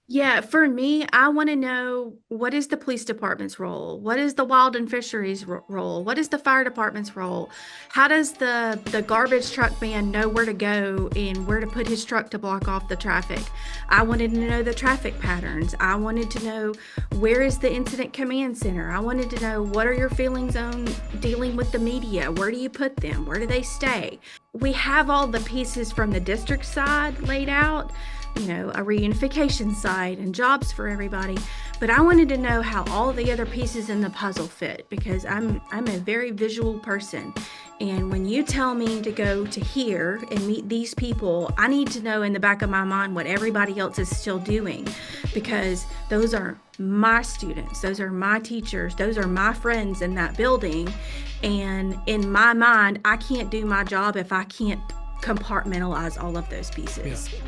Yeah, for me, I want to know what is the police department's role? What is the wild and fisheries role? What is the fire department's role? How does the garbage truck man know where to go and where to put his truck to block off the traffic? I wanted to know the traffic patterns. I wanted to know where is the incident command center? I wanted to know what are your feelings on dealing with the media? Where do you put them? Where do they stay? We have all the pieces from the district side laid out, a reunification site and jobs for everybody. But I wanted to know how all the other pieces in the puzzle fit because I'm a very visual person. And when you tell me to go to here and meet these people, I need to know in the back of my mind what everybody else is still doing because those are my students, those are my teachers, those are my friends in that building. And in my mind, I can't do my job if I can't compartmentalize all of those pieces. Yeah.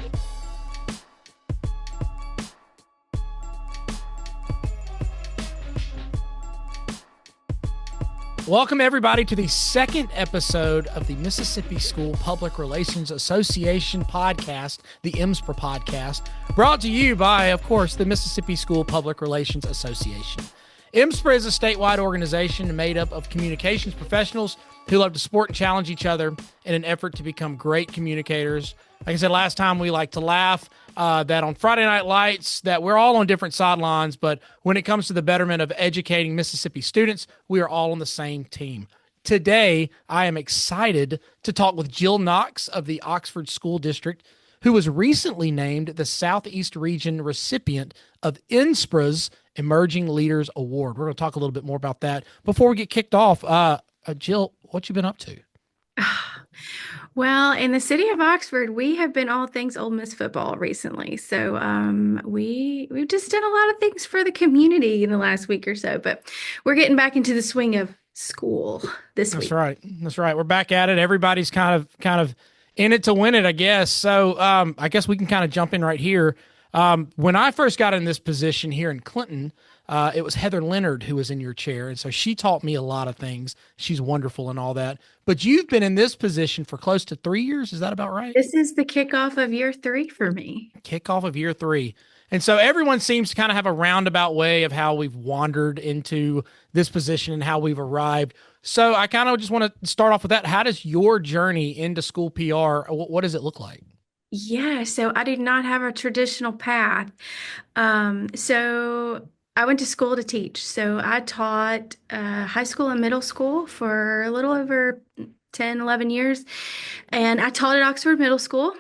Welcome, everybody, to the second episode of the Mississippi School Public Relations Association podcast, the MSPRA Podcast, brought to you by, of course, the Mississippi School Public Relations Association. MSPRA is a statewide organization made up of communications professionals who love to support and challenge each other in an effort to become great communicators. Like I said last time, we like to laugh that on Friday Night Lights that we're all on different sidelines, but when it comes to the betterment of educating Mississippi students, we are all on the same team. Today, I am excited to talk with Jill Knox of the Oxford School District, who was recently named the Southeast Region recipient of NSPRA's Emerging Leaders Award. We're going to talk a little bit more about that. Before we get kicked off, Jill, what you been up to? Well, in the city of Oxford, we have been all things Ole Miss football recently. So we've just done a lot of things for the community in the last week or so, but we're getting back into the swing of school this week. That's right. We're back at it. Everybody's kind of in it to win it, I guess. So I guess we can kind of jump in right here. When I first got in this position here in Clinton, it was Heather Leonard who was in your chair. And so she taught me a lot of things. She's wonderful and all that. But you've been in this position for close to 3 years. Is that about right? This is the kickoff of year 3 for me. Kickoff of year 3. And so everyone seems to kind of have a roundabout way of how we've wandered into this position and how we've arrived. So I kind of just want to start off with that. How does your journey into school PR, what does it look like? Yeah, so I did not have a traditional path. So I went to school to teach. So I taught high school and middle school for a little over 10, 11 years. And I taught at Oxford Middle School.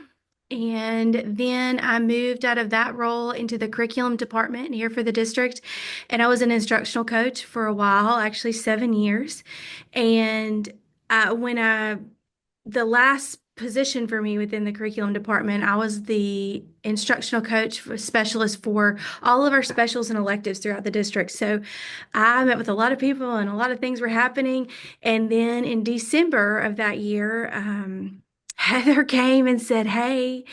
And then I moved out of that role into the curriculum department here for the district. And I was an instructional coach for a while, actually 7 years. And the last position for me within the curriculum department, I was the instructional coach specialist for all of our specials and electives throughout the district. So I met with a lot of people and a lot of things were happening. And then in December of that year, Heather came and said, "Hey,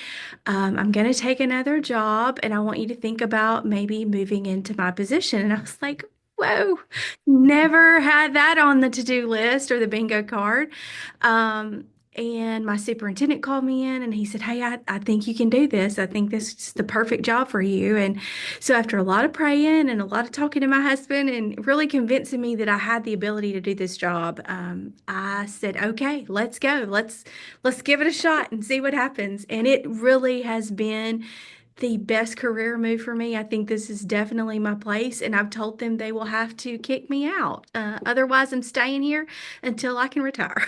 I'm going to take another job and I want you to think about maybe moving into my position." And I was like, whoa, never had that on the to-do list or the bingo card. And my superintendent called me in and he said, "Hey, I think you can do this. I think this is the perfect job for you." And so after a lot of praying and a lot of talking to my husband and really convincing me that I had the ability to do this job, I said, "Okay, let's go. Let's give it a shot and see what happens." And it really has been the best career move for me. I think this is definitely my place. And I've told them they will have to kick me out. Otherwise, I'm staying here until I can retire.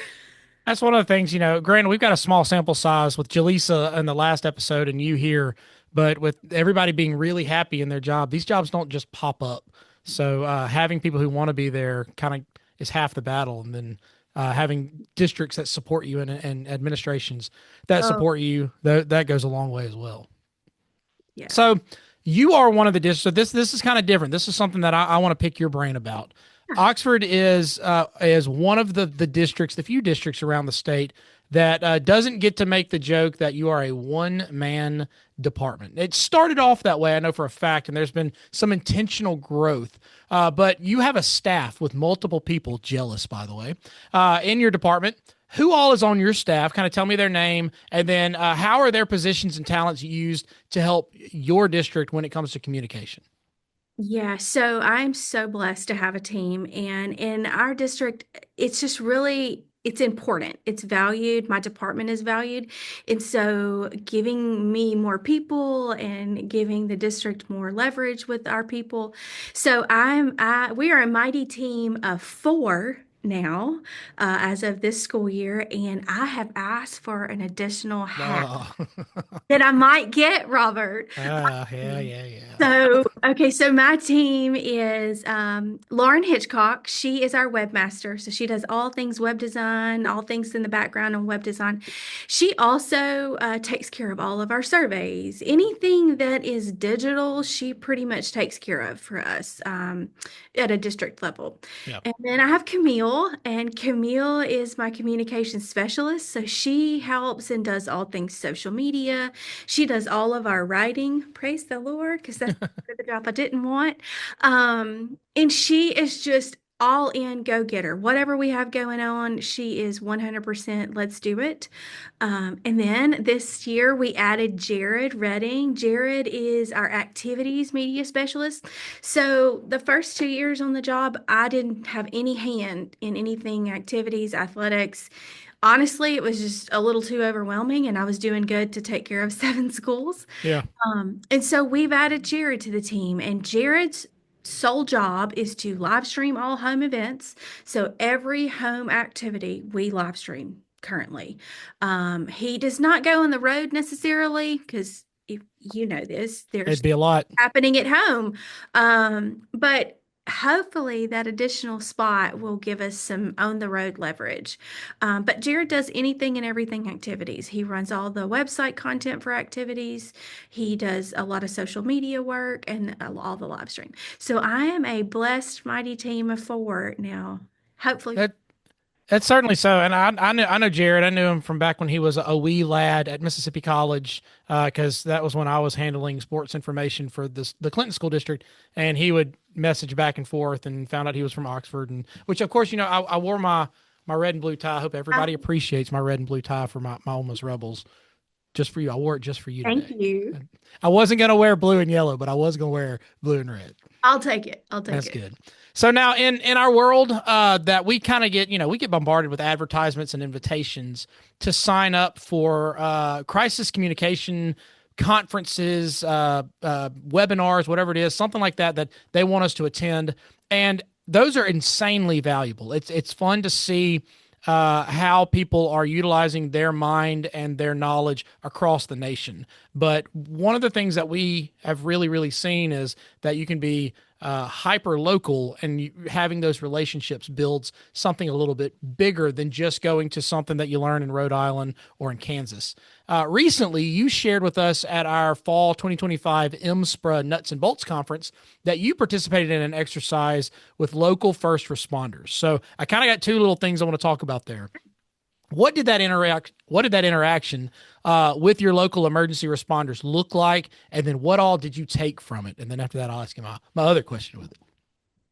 That's one of the things, granted, we've got a small sample size with Jaleesa in the last episode and you here, but with everybody being really happy in their job, these jobs don't just pop up. So having people who want to be there kind of is half the battle. And then having districts that support you and administrations that support you, that goes a long way as well. Yeah. So you are one of the districts. So this is kind of different. This is something that I want to pick your brain about. Oxford is one of the districts, the few districts around the state that doesn't get to make the joke that you are a one-man department. It started off that way, I know for a fact, and there's been some intentional growth. But you have a staff with multiple people, jealous, by the way, in your department Who all is on your staff? Kind of tell me their name, and then how are their positions and talents used to help your district when it comes to communication? Yeah, so I'm so blessed to have a team, and in our district, it's just really it's important. It's valued. My department is valued. And so giving me more people and giving the district more leverage with our people. So we are a mighty team of four now, as of this school year, and I have asked for an additional hat Oh, that I might get, Robert. yeah, yeah, yeah. So my team is Lauren Hitchcock. She is our webmaster. So she does all things web design, all things in the background on web design. She also takes care of all of our surveys. Anything that is digital, she pretty much takes care of for us at a district level. Yeah. And then I have Camille, and Camille is my communication specialist. So she helps and does all things social media. She does all of our writing. Praise the Lord, because that's the job I didn't want. And she is just all in go getter. Whatever we have going on, she is 100% let's do it. And then this year we added Jared Redding. Jared is our activities media specialist. So the first 2 years on the job, I didn't have any hand in anything activities, athletics. Honestly, it was just a little too overwhelming, and I was doing good to take care of 7 schools. Yeah. And so we've added Jared to the team, and Jared's sole job is to live stream all home events. So every home activity we live stream currently. He does not go on the road necessarily because if you know this, It'd there's be a lot. happening at home. But hopefully that additional spot will give us some on the road leverage. But Jared does anything and everything activities. He runs all the website content for activities. He does a lot of social media work and all the live stream. So I am a blessed, mighty team of four now. Hopefully, That That's certainly so, and I know Jared. I knew him from back when he was a wee lad at Mississippi College, because that was when I was handling sports information for the Clinton School District, and he would message back and forth, and found out he was from Oxford, and which of course I wore my red and blue tie. I hope everybody appreciates my red and blue tie for my Ole Miss Rebels. Just for you, I wore it just for you thank today. you. I wasn't gonna wear blue and yellow, but I was gonna wear blue and red. I'll take it. I'll take That's it. good. So now in our world, that we kind of get, we get bombarded with advertisements and invitations to sign up for crisis communication conferences, webinars, whatever it is, something like that they want us to attend. And those are insanely valuable. It's fun to see how people are utilizing their mind and their knowledge across the nation. But one of the things that we have really seen is that you can be hyper local, and having those relationships builds something a little bit bigger than just going to something that you learn in Rhode Island or in Kansas. Recently, you shared with us at our fall 2025 MSPRA Nuts and Bolts Conference that you participated in an exercise with local first responders. So I kind of got two little things I want to talk about there. What did that interaction with your local emergency responders look like? And then what all did you take from it? And then after that, I'll ask you my other question with it.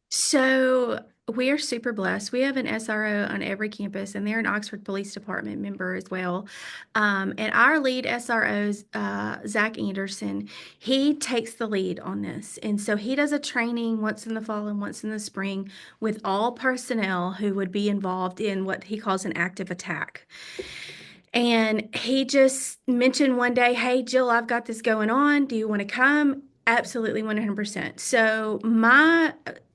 So we are super blessed. We have an SRO on every campus, and they're an Oxford Police Department member as well. And our lead SRO, Zach Anderson, he takes the lead on this. And so he does a training once in the fall and once in the spring with all personnel who would be involved in what he calls an active attack. And he just mentioned one day, "Hey, Jill, I've got this going on. Do you want to come?" Absolutely, 100%. So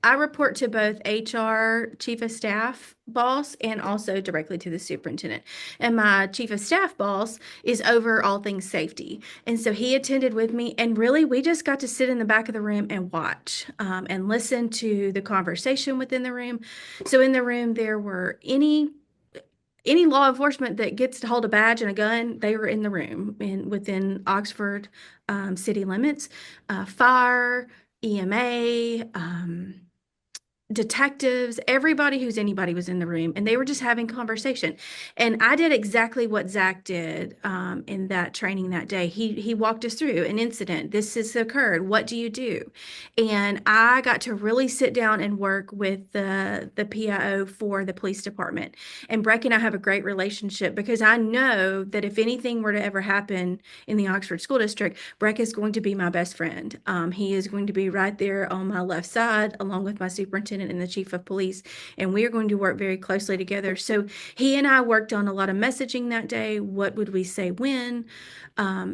I report to both HR, chief of staff boss, and also directly to the superintendent. And my chief of staff boss is over all things safety. And so he attended with me, and really we just got to sit in the back of the room and watch, and listen to the conversation within the room. So in the room, there were any law enforcement that gets to hold a badge and a gun, they were in the room within Oxford city limits. Fire, EMA, detectives, everybody who's anybody was in the room, and they were just having conversation. And I did exactly what Zach did in that training that day. He walked us through an incident. This has occurred. What do you do? And I got to really sit down and work with the PIO for the police department. And Breck and I have a great relationship because I know that if anything were to ever happen in the Oxford School District, Breck is going to be my best friend. He is going to be right there on my left side, along with my superintendent and the chief of police, and we are going to work very closely together. So he and I worked on a lot of messaging that day. What would we say when?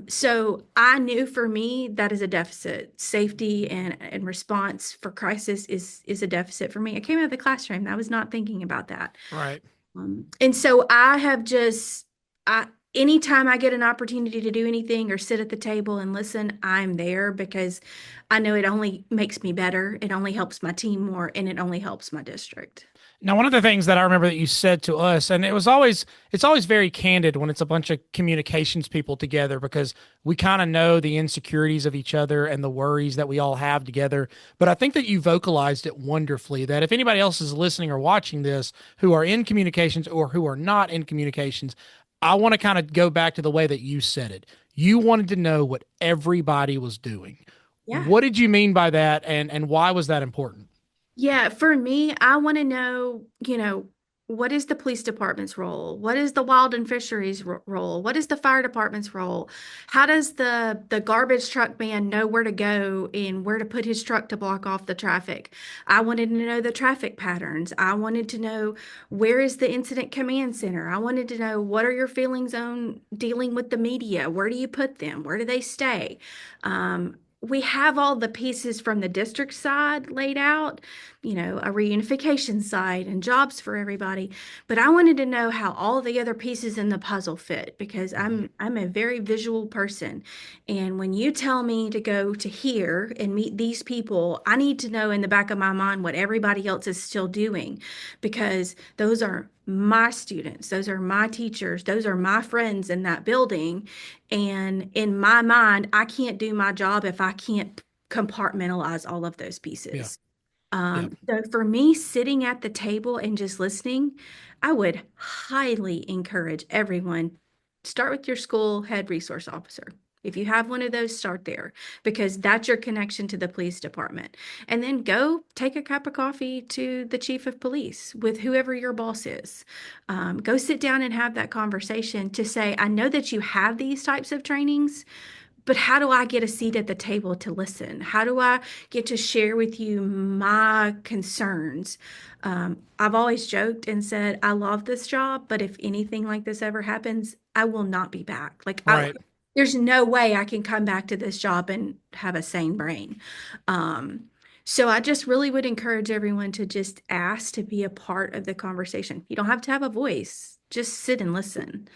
So I knew for me that is a deficit. Safety and response for crisis is a deficit for me. I came out of the classroom. I was not thinking about that. Right. And so I have just, anytime I get an opportunity to do anything or sit at the table and listen, I'm there because I know it only makes me better. It only helps my team more and it only helps my district. Now, one of the things that I remember that you said to us, and it's always very candid when it's a bunch of communications people together because we kind of know the insecurities of each other and the worries that we all have together. But I think that you vocalized it wonderfully that if anybody else is listening or watching this who are in communications or who are not in communications, I want to kind of go back to the way that you said it. You wanted to know what everybody was doing. Yeah. What did you mean by that, and why was that important? Yeah, for me, I want to know, what is the police department's role? What is the wild and fisheries role? What is the fire department's role? How does the garbage truck man know where to go and where to put his truck to block off the traffic? I wanted to know the traffic patterns. I wanted to know where is the incident command center? I wanted to know what are your feelings on dealing with the media? Where do you put them? Where do they stay? We have all the pieces from the district side laid out, a reunification site and jobs for everybody. But I wanted to know how all the other pieces in the puzzle fit because I'm a very visual person. And when you tell me to go to here and meet these people, I need to know in the back of my mind what everybody else is still doing because those are my students, those are my teachers, those are my friends in that building. And in my mind, I can't do my job if I can't compartmentalize all of those Yeah. pieces. Yeah. So for me, sitting at the table and just listening, I would highly encourage everyone, start with your school head resource officer. If you have one of those, start there because that's your connection to the police department. And then go take a cup of coffee to the chief of police with whoever your boss is. Go sit down and have that conversation to say, I know that you have these types of trainings, but how do I get a seat at the table to listen? How do I get to share with you my concerns? I've always joked and said, I love this job, but if anything like this ever happens, I will not be back. Right. There's no way I can come back to this job and have a sane brain. Um, so I just really would encourage everyone to just ask to be a part of the conversation. You don't have to have a voice, just sit and listen.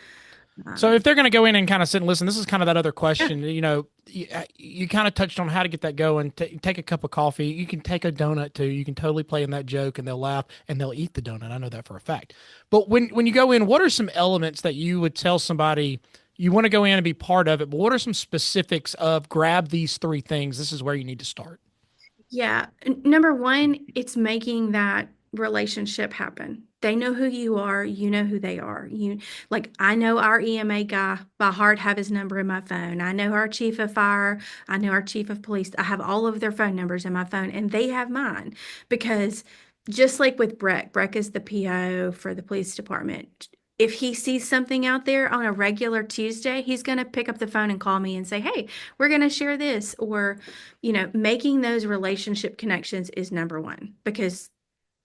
So Um, if they're going to go in and kind of sit and listen, this is kind of that other yeah. question. You kind of touched on how to get that going. Take a cup of coffee. You can take a donut too. You can totally play in that joke, and they'll laugh and they'll eat the donut. I know that for a fact. But when you go in, what are some elements that you would tell somebody you want to go in and be part of it? But what are some specifics of grab these three things? This is where you need to start. Yeah. Number one, it's making that relationship happen. They know who you are, you know who they are. I know our EMA guy by heart, have his number in my phone. I know our chief of fire, I know our chief of police. I have all of their phone numbers in my phone and they have mine because just like with Breck is the PO for the police department. If he sees something out there on a regular Tuesday, he's going to pick up the phone and call me and say, "Hey, we're going to share this," or making those relationship connections is number one because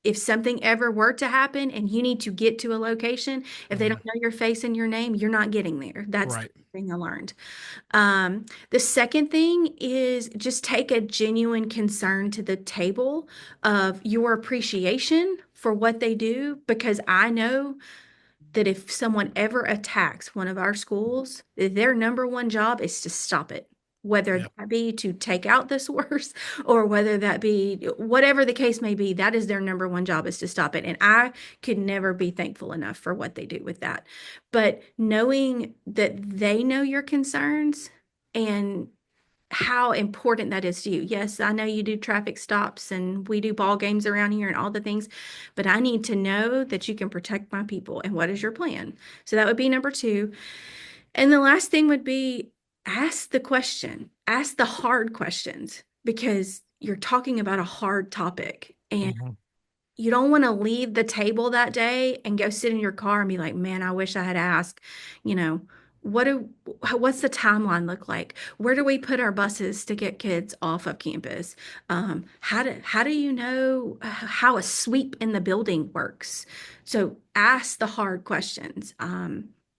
if something ever were to happen and you need to get to a location, if they Mhm. don't know your face and your name, you're not getting there. That's the Right. thing I learned. The second thing is just take a genuine concern to the table of your appreciation for what they do because I know that if someone ever attacks one of our schools, their number one job is to stop it, whether Yeah. that be to take out the source or whether that be whatever the case may be, that is their number one job is to stop it. And I could never be thankful enough for what they do with that. But knowing that they know your concerns and how important that is to you. Yes, I know you do traffic stops and we do ball games around here and all the things, but I need to know that you can protect my people. And what is your plan? So that would be number two. And the last thing would be ask the question, ask the hard questions because you're talking about a hard topic. And Mhm. you don't want to leave the table that day and go sit in your car and be like, man, I wish I had asked, you know, what's the timeline look like? Where do we put our buses to get kids off of campus? How do you know how a sweep in the building works? So ask the hard questions,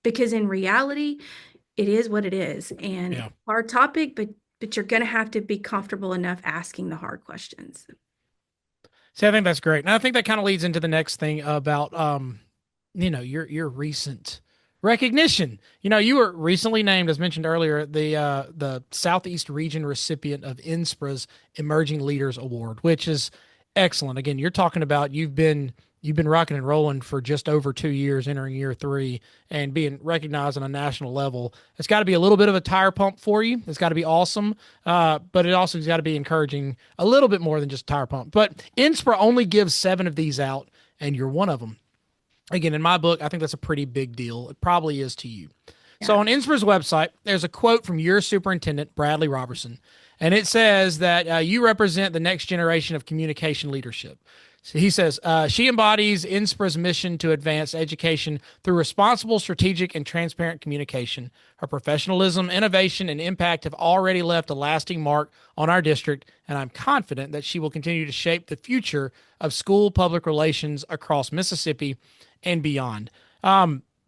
because in reality, it is what it is, and Yeah. hard topic, but you're going to have to be comfortable enough asking the hard questions. See, I think that's great. And I think that kind of leads into the next thing about your recent recognition. You were recently named, as mentioned earlier, the Southeast Region recipient of NSPRA's Emerging Leaders Award, which is excellent. Again, you're talking about you've been rocking and rolling for just over 2 years, entering year three, and being recognized on a national level. It's got to be a little bit of a tire pump for you. It's got to be awesome, but it also has got to be encouraging a little bit more than just a tire pump. But NSPRA only gives 7 of these out, and you're one of them. Again, in my book, I think that's a pretty big deal. It probably is to you. So Yeah. on NSPRA's website, there's a quote from your superintendent, Bradley Robertson, and it says that you represent the next generation of communication leadership. So he says, she embodies NSPRA's mission to advance education through responsible, strategic, and transparent communication. Her professionalism, innovation, and impact have already left a lasting mark on our district, and I'm confident that she will continue to shape the future of school public relations across Mississippi and beyond.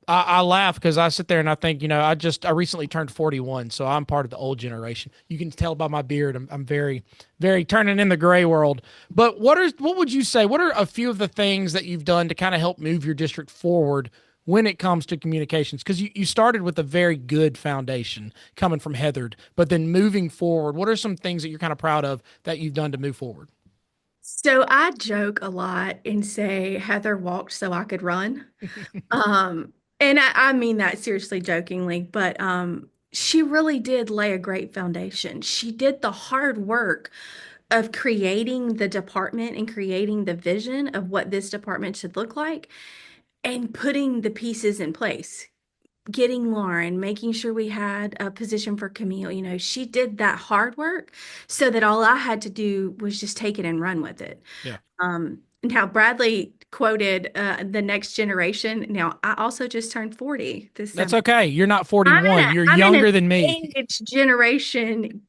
I laugh because I sit there and I think, I recently turned 41, so I'm part of the old generation. You can tell by my beard, I'm very, very turning in the gray world. But what would you say? What are a few of the things that you've done to kind of help move your district forward when it comes to communications? Because you started with a very good foundation coming from Heathered, but then moving forward, what are some things that you're kind of proud of that you've done to move forward? So I joke a lot and say Heather walked so I could run. And I mean that seriously jokingly, but she really did lay a great foundation. She did the hard work of creating the department and creating the vision of what this department should look like and putting the pieces in place. Getting Lauren, making sure we had a position for Camille. She did that hard work so that all I had to do was just take it and run with it. Yeah. Now, Bradley quoted the next generation. Now, I also just turned 40 this That's summer. okay. You're not I'm in 41. a, You're I'm in a younger than me. age generation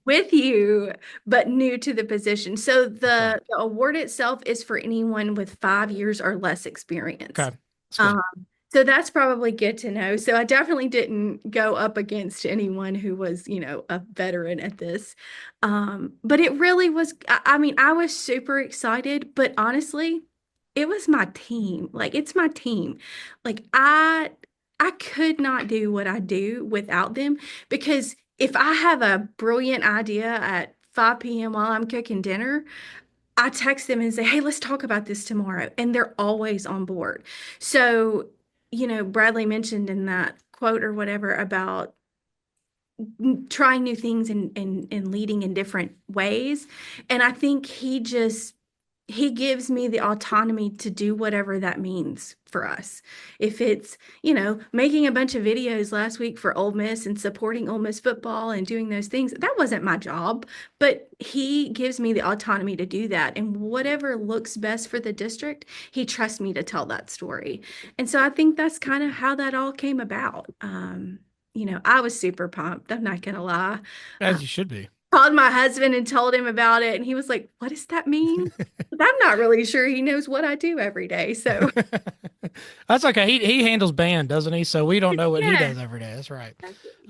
with you, but new to the position. So That's right. the award itself is for anyone with 5 years or less experience. Okay. That's good. Um, so that's probably good to know. So I definitely didn't go up against anyone who was, a veteran at this. But it really was, I mean, I was super excited, but honestly, it was my team. Like it's my team. Like I could not do what I do without them because if I have a brilliant idea at 5 p.m. while I'm cooking dinner, I text them and say, hey, let's talk about this tomorrow. And they're always on board. So, Bradley mentioned in that quote or whatever about trying new things and leading in different ways. And I think he gives me the autonomy to do whatever that means for us. If it's, making a bunch of videos last week for Ole Miss and supporting Ole Miss football and doing those things, that wasn't my job, but he gives me the autonomy to do that. And whatever looks best for the district, he trusts me to tell that story. And so I think that's kind of how that all came about. I was super pumped. I'm not gonna lie. Uh, As you should be. Called my husband and told him about it, and he was like, "What does that mean?" I'm not really sure he knows what I do every day. So That's okay. He handles band, doesn't he? So we don't know what he yeah. does every day. That's right.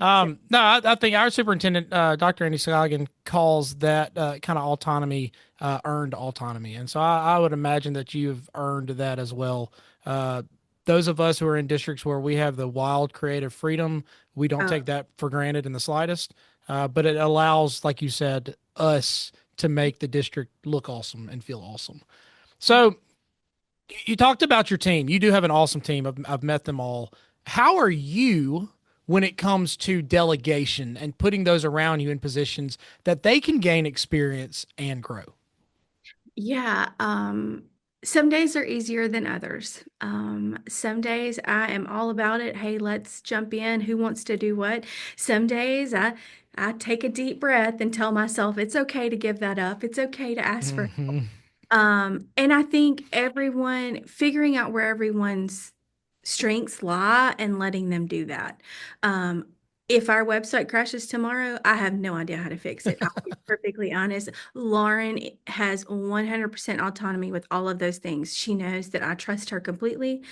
No, I think our superintendent, Dr. Andy Scoggin, calls that kind of autonomy earned autonomy, and so I would imagine that you've earned that as well. Those of us who are in districts where we have the wild creative freedom, we don't Uh, take that for granted in the slightest. But it allows, like you said, us to make the district look awesome and feel awesome. So you talked about your team. You do have an awesome team. I've met them all. How are you when it comes to delegation and putting those around you in positions that they can gain experience and grow? Yeah, some days are easier than others. Some days I am all about it. Hey, let's jump in. Who wants to do what? Some days I take a deep breath and tell myself it's okay to give that up. It's okay to ask for help. Hmm. And I think everyone figuring out where everyone's strengths lie and letting them do that. Um, if our website crashes tomorrow, I have no idea how to fix it. I'll be perfectly honest. Lauren has 100% autonomy with all of those things. She knows that I trust her completely.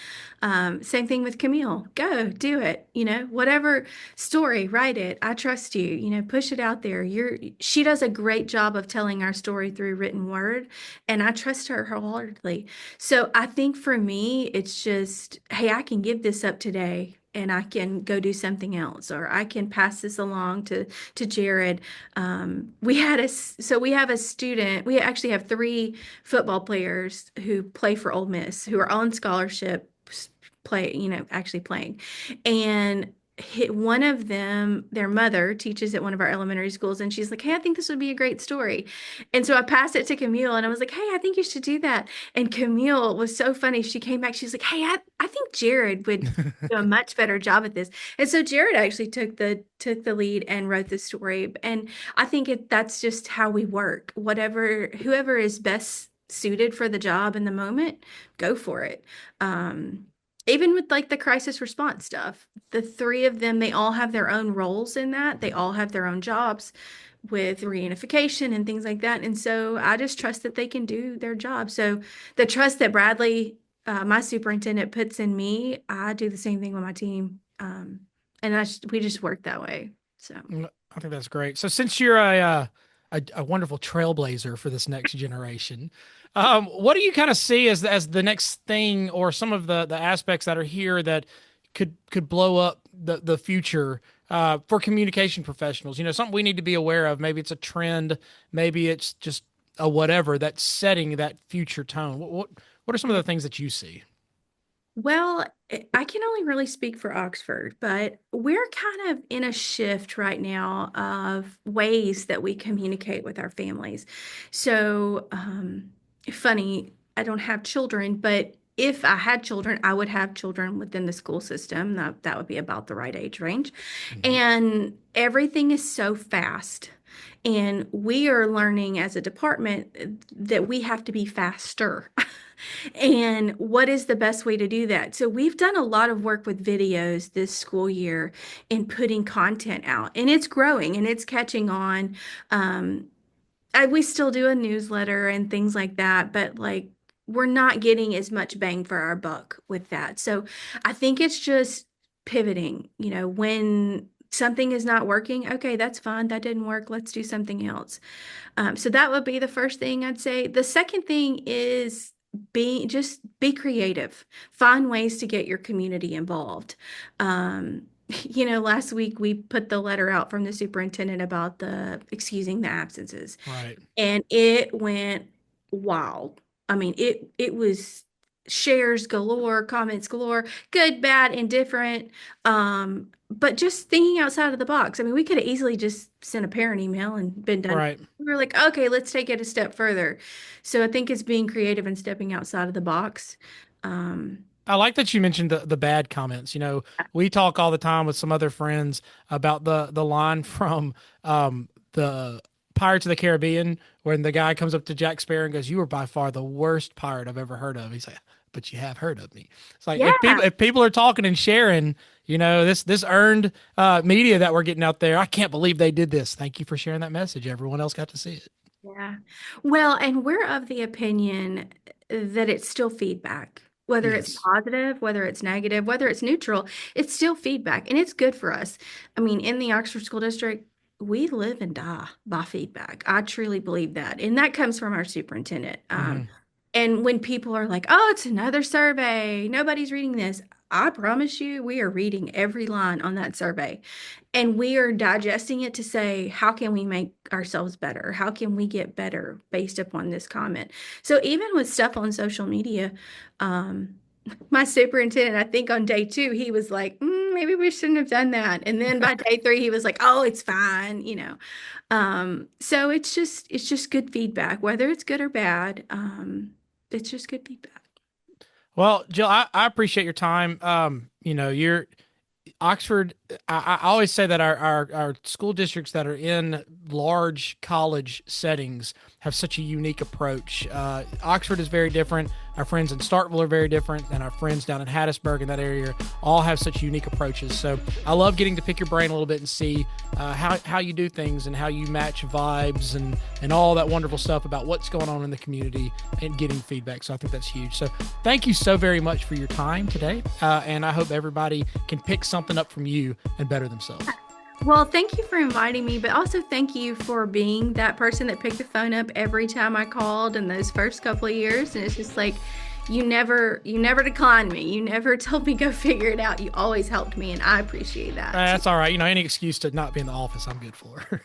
Same thing with Camille. Go do it. Whatever story, write it. I trust you. Push it out there. She does a great job of telling our story through written word, and I trust her wholeheartedly. So I think for me, it's just, hey, I can give this up today and I can go do something else, or I can pass this along to Jared. We have a student. We actually have three football players who play for Ole Miss who are on scholarship, actually playing, and one of them, their mother teaches at one of our elementary schools, and she's like, "Hey, I think this would be a great story." And so I passed it to Camille, and I was like, "Hey, I think you should do that." And Camille was so funny. She came back. She's like, "Hey, I think Jared would do a much better job at this." And so Jared actually took the lead and wrote the story. And I think that's just how we work. Whoever is best suited for the job in the moment, go for it. Even with like the crisis response stuff, the three of them, they all have their own roles in that. They all have their own jobs with reunification and things like that. And so I just trust that they can do their job. So the trust that Bradley, my superintendent, puts in me, I do the same thing with my team. And we just work that way. So. I think that's great. So since you're a wonderful trailblazer for this next generation, what do you kind of see as the next thing, or some of the aspects that are here that could blow up the future for communication professionals? Something we need to be aware of. Maybe it's a trend, maybe it's just a whatever that's setting that future tone. What are some of the things that you see? Well, I can only really speak for Oxford, but we're kind of in a shift right now of ways that we communicate with our families. So, funny, I don't have children, but if I had children, I would have children within the school system. That would be about the right age range. Mhm. And everything is so fast. And we are learning as a department that we have to be faster. And what is the best way to do that? So we've done a lot of work with videos this school year in putting content out, and it's growing and it's catching on. Um, we still do a newsletter and things like that, but like we're not getting as much bang for our buck with that. So I think it's just pivoting, when something is not working, okay, that's fine. That didn't work. Let's do something else. So that would be the first thing I'd say. The second thing is be creative. Find ways to get your community involved. Last week we put the letter out from the superintendent about the excusing the absences, Right. and it went wild. I mean, it was shares galore, comments galore, good, bad, indifferent. But just thinking outside of the box. I mean, we could have easily just sent a parent email and been done. Right. We were like, okay, let's take it a step further. So I think it's being creative and stepping outside of the box. Um, I like that you mentioned the bad comments. We talk all the time with some other friends about the line from the Pirates of the Caribbean when the guy comes up to Jack Sparrow and goes, "You are by far the worst pirate I've ever heard of." He's like, "But you have heard of me." It's like yeah. if people are talking and sharing, this earned media that we're getting out there. I can't believe they did this. Thank you for sharing that message. Everyone else got to see it. Yeah. Well, and we're of the opinion that it's still feedback, whether it's Yes. positive, whether it's negative, whether it's neutral, it's still feedback and it's good for us. I mean, in the Oxford School District, we live and die by feedback. I truly believe that. And that comes from our superintendent. Hmm. And when people are like, oh, it's another survey, nobody's reading this, I promise you, we are reading every line on that survey. And we are digesting it to say, how can we make ourselves better? How can we get better based upon this comment? So even with stuff on social media, my superintendent, I think on day 2, he was like, maybe we shouldn't have done that. And then by day 3, he was like, oh, it's fine, you know. So it's just good feedback, whether it's good or bad. It's just good feedback. Well, Jill, I appreciate your time. You're Oxford. I always say that our school districts that are in large college settings have such a unique approach. Oxford is very different. Our friends in Starkville are very different, and our friends down in Hattiesburg in that area all have such unique approaches. So I love getting to pick your brain a little bit and see how you do things and how you match vibes and all that wonderful stuff about what's going on in the community and getting feedback. So I think that's huge. So thank you so very much for your time today, and I hope everybody can pick something up from you and better themselves. Well, thank you for inviting me, but also thank you for being that person that picked the phone up every time I called in those first couple of years. And it's just like, you never declined me. You never told me go figure it out. You always helped me, and I appreciate that. That's all right. Any excuse to not be in the office, I'm good for.